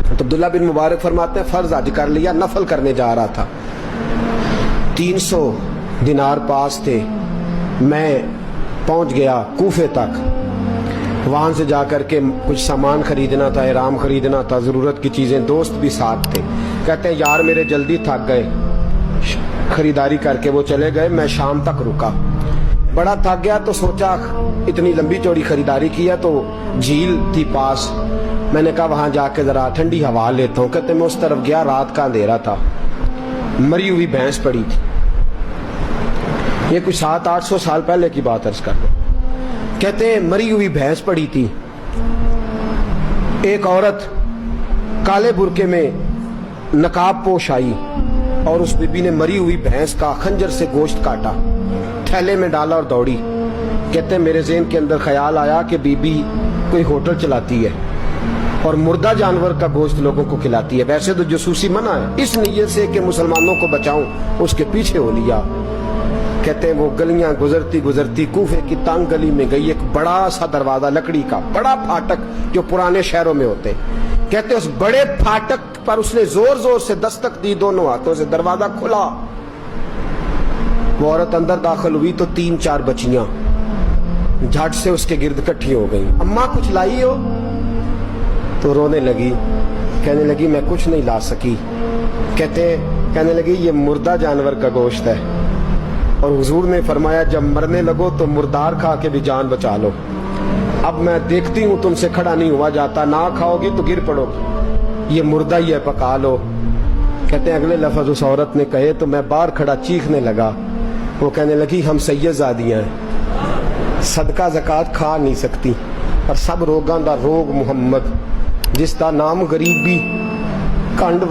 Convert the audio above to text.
تو عبداللہ بن مبارک فرماتے ہیں فرض حج کر لیا، نفل کرنے جا رہا تھا، 300 دینار پاس تھے، میں پہنچ گیا کوفے تک، وہاں سے جا کر کے کچھ سامان خریدنا تھا، احرام خریدنا تھا، ضرورت کی چیزیں، دوست بھی ساتھ تھے، کہتے ہیں یار میرے جلدی تھک گئے، خریداری کر کے وہ چلے گئے، میں شام تک رکا، بڑا تھک گیا تو سوچا اتنی لمبی چوڑی خریداری کیا تو جھیل تھی پاس، میں نے کہا وہاں جا کے ذرا ٹھنڈی ہوا لیتا ہوں، کہتے میں اس طرف گیا، رات کا اندھیرا تھا، مری ہوئی بھینس پڑی تھی، یہ کچھ 700-800 سال پہلے کی بات عرض کر دو، کہتے ہیں مری ہوئی بھینس پڑی تھی، ایک عورت کالے برقعے میں نقاب پوش آئی اور اس بی بی نے مری ہوئی بھینس کا خنجر سے گوشت کاٹا، تھیلے میں ڈالا اور دوڑی، کہتے ہیں میرے ذہن کے اندر خیال آیا کہ بی بی کوئی ہوٹل چلاتی ہے اور مردہ جانور کا گوشت لوگوں کو کھلاتی ہے، ویسے تو جاسوسی منع ہے، اس نیت سے کہ مسلمانوں کو بچاؤں اس کے پیچھے ہو لیا، کہتے ہیں وہ گلیاں گزرتی گزرتی کوفے کی تنگ گلی میں گئی، ایک بڑا سا دروازہ لکڑی کا، بڑا پھاٹک جو پرانے شہروں میں ہوتے، کہتے ہیں اس بڑے پھاٹک پر اس نے زور زور سے دستک دی، دونوں ہاتھوں سے دروازہ کھلا، وہ عورت اندر داخل ہوئی تو 3-4 بچیاں جھٹ سے اس کے گرد کٹھی ہو گئی، اماں کچھ لائی ہو؟ تو رونے لگی، کہنے لگی میں کچھ نہیں لا سکی، کہنے لگی یہ مردہ جانور کا گوشت ہے، اور حضور نے فرمایا جب مرنے لگو تو مردار کھا کے بھی جان بچا لو، اب میں دیکھتی ہوں تم سے کھڑا نہیں ہوا جاتا، نہ کھاؤ گی تو گر پڑو گی، یہ مردہ ہی ہے پکا لو، کہتے ہیں اگلے لفظ اس عورت نے کہے تو میں باہر کھڑا چیخنے لگا، وہ کہنے لگی ہم سید زادیاں ہیں، صدقہ زکات کھا نہیں سکتی، اور سب روگاں دا روگ محمد، جس دا نام غریبی کنڈ